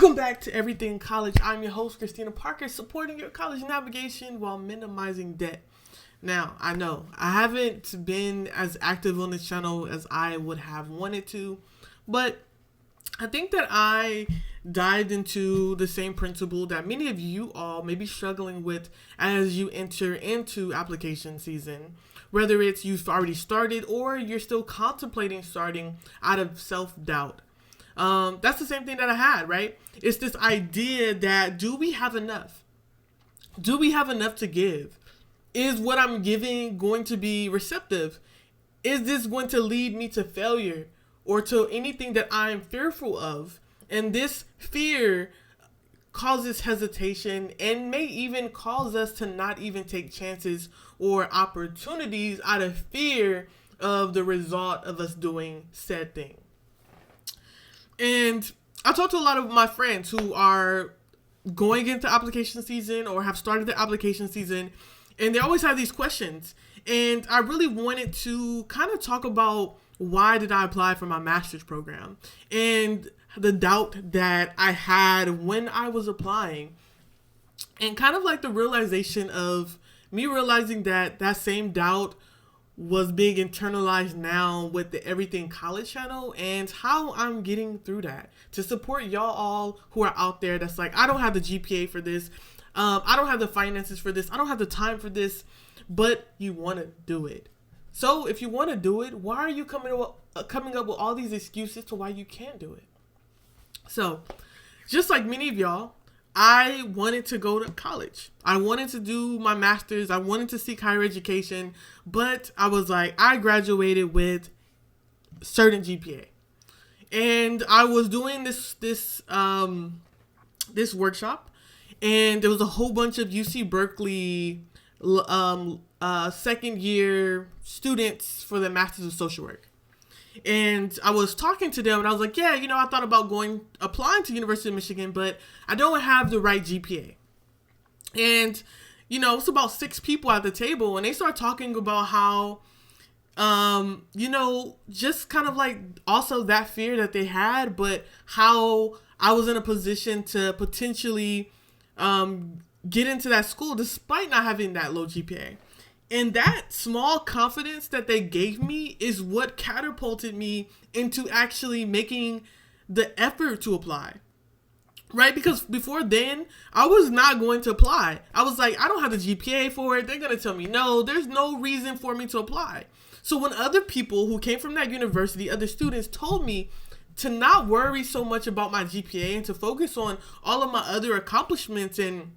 Welcome back to Everything College. I'm your host, Christina Parker, supporting your college navigation while minimizing debt. Now, I know I haven't been as active on this channel as I would have wanted to, but I think that I dived into the same principle that many of you all may be struggling with as you enter into application season. Whether it's you've already started or you're still contemplating starting out of self-doubt. That's the same thing that I had, right? It's this idea that do we have enough? Do we have enough to give? Is what I'm giving going to be receptive? Is this going to lead me to failure or to anything that I'm fearful of? And this fear causes hesitation and may even cause us to not even take chances or opportunities out of fear of the result of us doing said thing. And I talked to a lot of my friends who are going into application season or have started the application season, and they always have these questions. And I really wanted to kind of talk about why did I apply for my master's program and the doubt that I had when I was applying, and kind of like the realization of me realizing that that same doubt was being internalized now with the Everything College channel and how I'm getting through that to support y'all all who are out there that's like, I don't have the GPA for this. I don't have the finances for this. I don't have the time for this, but you want to do it. So if you want to do it, why are you coming up with all these excuses to why you can't do it? So just like many of y'all, I wanted to go to college. I wanted to do my master's. I wanted to seek higher education, but I was like, I graduated with certain GPA, and I was doing this workshop, and there was a whole bunch of UC Berkeley second year students for the Masters of Social Work. And I was talking to them and I was like, yeah, I thought about applying to University of Michigan, but I don't have the right GPA. And, it's about 6 people at the table, and they start talking about how, just kind of like also that fear that they had, but how I was in a position to potentially get into that school despite not having that low GPA. And that small confidence that they gave me is what catapulted me into actually making the effort to apply, right? Because before then, I was not going to apply. I was like, I don't have the GPA for it. They're going to tell me no. There's no reason for me to apply. So when other people who came from that university, other students told me to not worry so much about my GPA and to focus on all of my other accomplishments and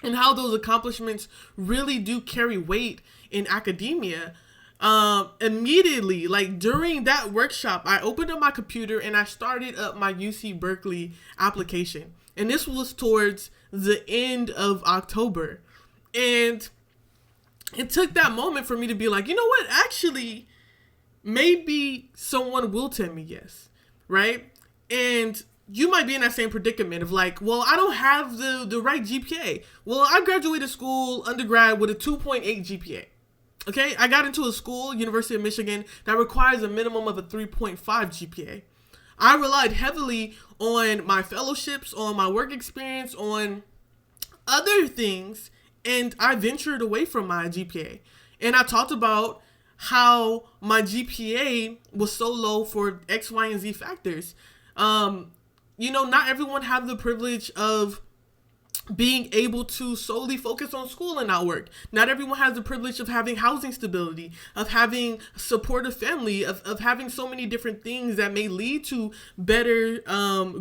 how those accomplishments really do carry weight in academia. Immediately, like during that workshop, I opened up my computer and I started up my UC Berkeley application. And this was towards the end of October. And it took that moment for me to be like, you know what? Actually, maybe someone will tell me yes, right? And you might be in that same predicament of like, well, I don't have the right GPA. Well, I graduated school, undergrad, with a 2.8 GPA. Okay, I got into a school, University of Michigan, that requires a minimum of a 3.5 GPA. I relied heavily on my fellowships, on my work experience, on other things, and I ventured away from my GPA. And I talked about how my GPA was so low for X, Y, and Z factors. Not everyone have the privilege of being able to solely focus on school and not work. Not everyone has the privilege of having housing stability, of having a supportive family, of having so many different things that may lead to better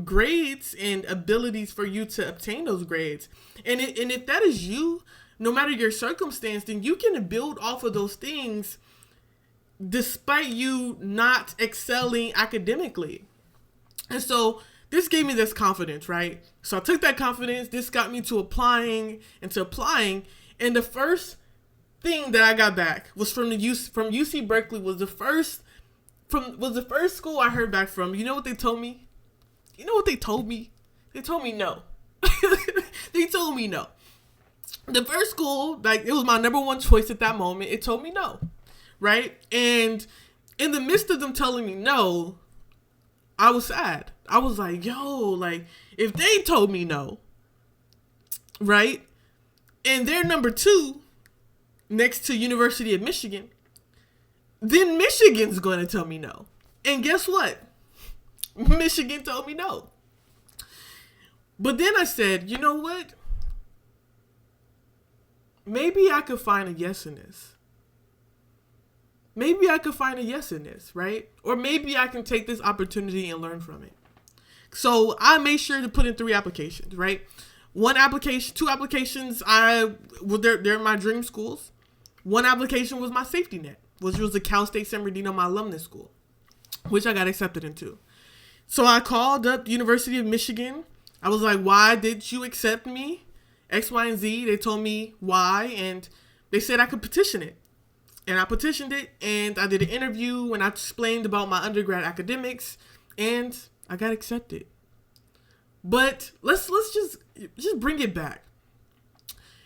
grades and abilities for you to obtain those grades. And if that is you, no matter your circumstance, then you can build off of those things despite you not excelling academically. And so this gave me this confidence, right? So I took that confidence. This got me to applying. And the first thing that I got back was from UC Berkeley. Was the first school I heard back from. You know what they told me? They told me no. They told me no. The first school, like, it was my number one choice at that moment. It told me no, right? And in the midst of them telling me no, I was sad. I was like, yo, like, if they told me no, right, and they're number 2 next to University of Michigan, then Michigan's going to tell me no. And guess what? Michigan told me no. But then I said, you know what? Maybe I could find a yes in this. Maybe I could find a yes in this, right? Or maybe I can take this opportunity and learn from it. So I made sure to put in 3 applications, right? 2 applications, they're my dream schools. 1 application was my safety net, which was the Cal State San Bernardino, my alumnus school, which I got accepted into. So I called up the University of Michigan. I was like, why did you accept me? X, Y, and Z. They told me why, and they said I could petition it. And I petitioned it, and I did an interview, and I explained about my undergrad academics, and I got accepted. But let's just bring it back.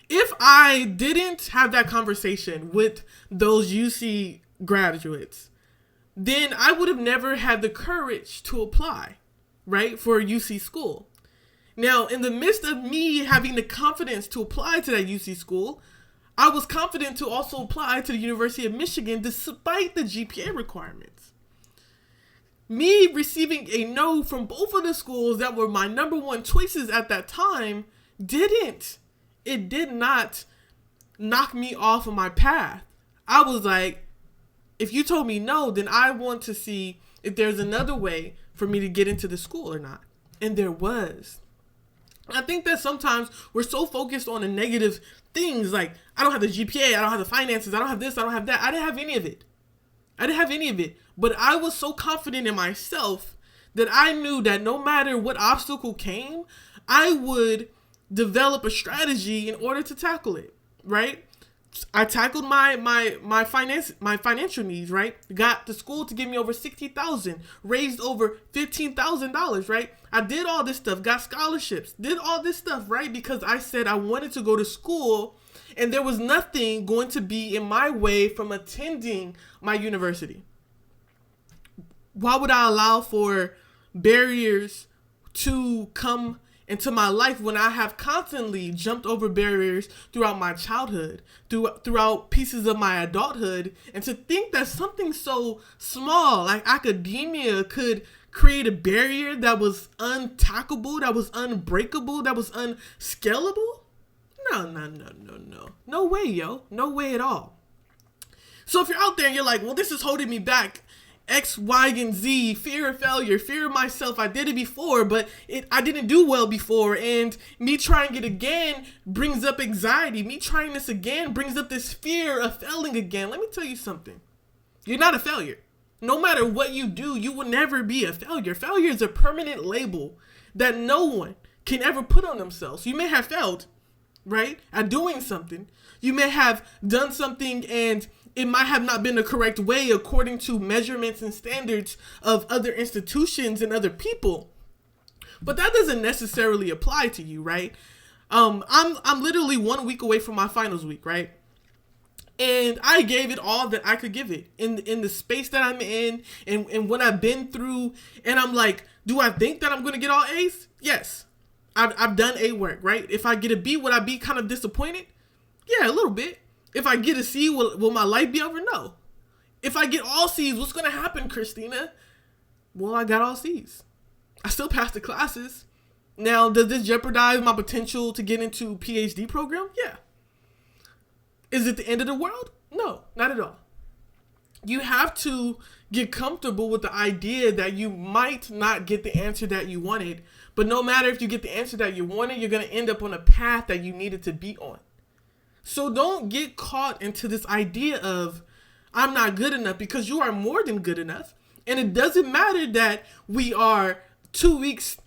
If I didn't have that conversation with those UC graduates, then I would have never had the courage to apply, right, for a UC school. Now, in the midst of me having the confidence to apply to that UC school, I was confident to also apply to the University of Michigan despite the GPA requirements. Me receiving a no from both of the schools that were my number 1 choices at that time it did not knock me off of my path. I was like, if you told me no, then I want to see if there's another way for me to get into the school or not. And there was. I think that sometimes we're so focused on the negative things, like, I don't have the GPA, I don't have the finances, I don't have this, I don't have that. I didn't have any of it. But I was so confident in myself that I knew that no matter what obstacle came, I would develop a strategy in order to tackle it, right? I tackled my financial needs, right? Got the school to give me over $60,000, raised over $15,000, right? I did all this stuff, got scholarships, did all this stuff, right? Because I said I wanted to go to school, and there was nothing going to be in my way from attending my university. Why would I allow for barriers to come into my life when I have constantly jumped over barriers throughout my childhood, throughout pieces of my adulthood, and to think that something so small like academia could create a barrier that was untackable, that was unbreakable, that was unscalable? No. No way, yo. No way at all. So if you're out there and you're like, well, this is holding me back, X, Y, and Z, fear of failure, fear of myself. I did it before, but I didn't do well before. And me trying it again brings up anxiety. Me trying this again brings up this fear of failing again. Let me tell you something. You're not a failure. No matter what you do, you will never be a failure. Failure is a permanent label that no one can ever put on themselves. You may have failed, right, at doing something. You may have done something and it might have not been the correct way according to measurements and standards of other institutions and other people. But that doesn't necessarily apply to you, right? I'm literally 1 week away from my finals week, right? And I gave it all that I could give it in the space that I'm in and what I've been through. And I'm like, do I think that I'm going to get all A's? Yes. I've done A work, right? If I get a B, would I be kind of disappointed? Yeah, a little bit. If I get a C, will my life be over? No. If I get all C's, what's going to happen, Christina? Well, I got all C's. I still passed the classes. Now, does this jeopardize my potential to get into a PhD program? Yeah. Is it the end of the world? No, not at all. You have to get comfortable with the idea that you might not get the answer that you wanted, but no matter if you get the answer that you wanted, you're going to end up on a path that you needed to be on. So don't get caught into this idea of, I'm not good enough, because you are more than good enough. And it doesn't matter that we are 2 weeks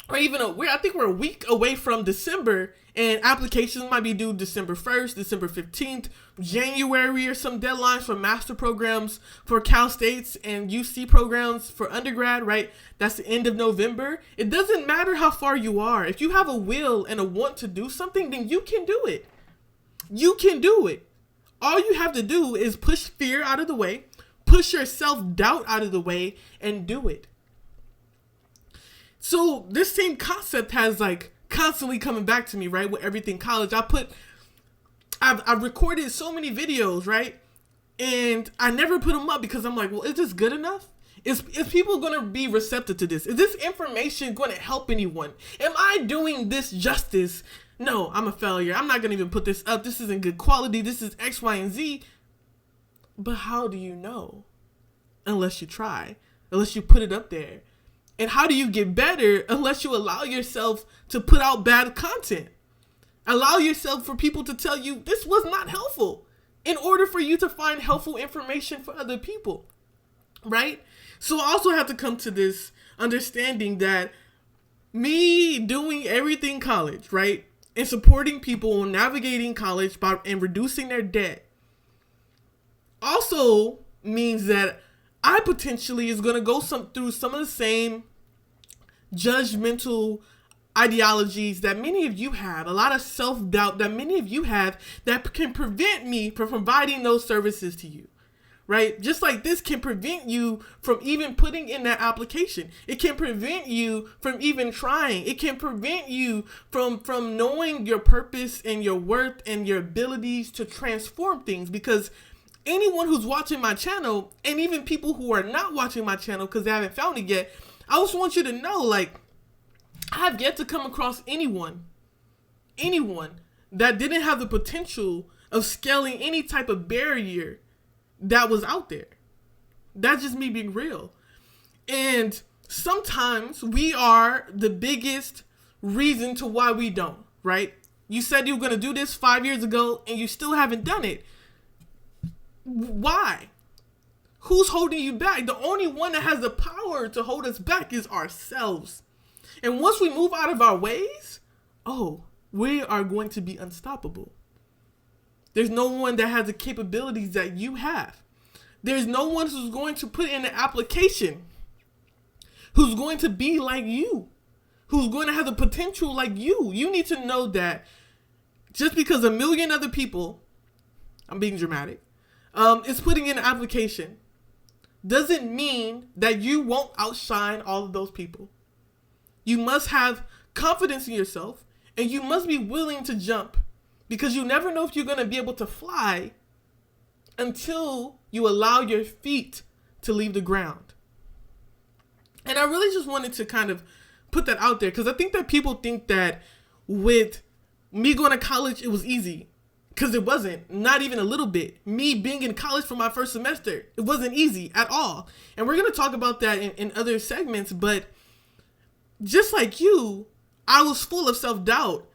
or even I think we're a week away from December, and applications might be due December 1st, December 15th, January, or some deadlines for master programs for Cal States and UC programs for undergrad, right? That's the end of November. It doesn't matter how far you are. If you have a will and a want to do something, then you can do it. You can do it. All you have to do is push fear out of the way, push your self-doubt out of the way, and do it. So this same concept has like constantly coming back to me, right? With everything college, I've recorded so many videos, right? And I never put them up because I'm like, well, is this good enough? Is people going to be receptive to this? Is this information going to help anyone? Am I doing this justice? No, I'm a failure. I'm not going to even put this up. This isn't good quality. This is X, Y, and Z. But how do you know? Unless you try, unless you put it up there. And how do you get better unless you allow yourself to put out bad content? Allow yourself for people to tell you this was not helpful in order for you to find helpful information for other people, right? So I also have to come to this understanding that me doing everything college, right? And supporting people navigating college and reducing their debt also means that I potentially is going to go through some of the same judgmental ideologies that many of you have, a lot of self-doubt that many of you have that can prevent me from providing those services to you, right? Just like this can prevent you from even putting in that application. It can prevent you from even trying. It can prevent you from knowing your purpose and your worth and your abilities to transform things, because anyone who's watching my channel, and even people who are not watching my channel because they haven't found it yet, I just want you to know, like, I have yet to come across anyone that didn't have the potential of scaling any type of barrier that was out there. That's just me being real. And sometimes we are the biggest reason to why we don't, right? You said you were going to do this 5 years ago and you still haven't done it. Why? Who's holding you back? The only one that has the power to hold us back is ourselves. And once we move out of our ways, we are going to be unstoppable. There's no one that has the capabilities that you have. There's no one who's going to put in an application who's going to be like you, who's going to have the potential like you. You need to know that just because a million other people, I'm being dramatic, is putting in an application doesn't mean that you won't outshine all of those people. You must have confidence in yourself, and you must be willing to jump, because you never know if you're going to be able to fly until you allow your feet to leave the ground. And I really just wanted to kind of put that out there, because I think that people think that with me going to college, it was easy. Because it wasn't, not even a little bit. Me being in college for my first semester, it wasn't easy at all. And we're going to talk about that in other segments. But just like you, I was full of self-doubt,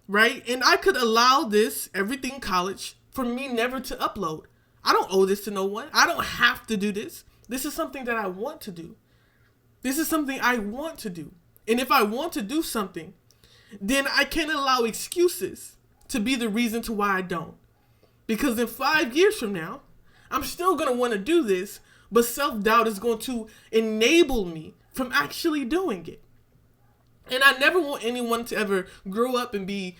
right? And I could allow this, everything college, for me never to upload. I don't owe this to no one. I don't have to do this. This is something that I want to do. This is something I want to do. And if I want to do something, then I can't allow excuses to be the reason to why I don't. Because in 5 years from now, I'm still going to want to do this, but self-doubt is going to enable me from actually doing it. And I never want anyone to ever grow up and be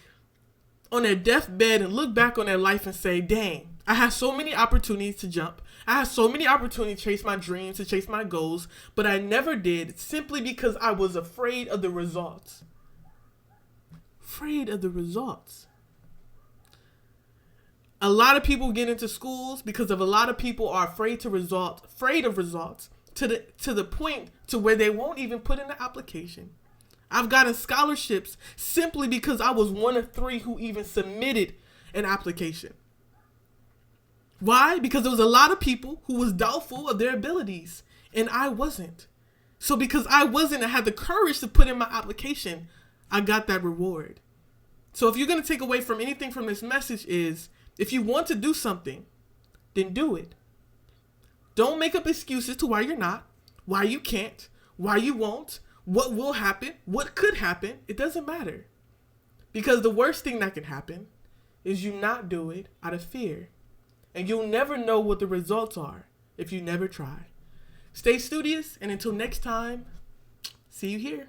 on their deathbed and look back on their life and say, dang, I had so many opportunities to jump. I had so many opportunities to chase my dreams, to chase my goals, but I never did, simply because I was afraid of the results. Afraid of the results. A lot of people get into schools because of a lot of people are afraid of results to the point to where they won't even put in the application. I've gotten scholarships simply because I was one of 3 who even submitted an application. Why? Because there was a lot of people who was doubtful of their abilities, and I wasn't. So because I wasn't and had the courage to put in my application, I got that reward. So if you're going to take away from anything from this message is, if you want to do something, then do it. Don't make up excuses to why you're not, why you can't, why you won't, what will happen, what could happen. It doesn't matter. Because the worst thing that can happen is you not do it out of fear. And you'll never know what the results are if you never try. Stay studious, and until next time, see you here.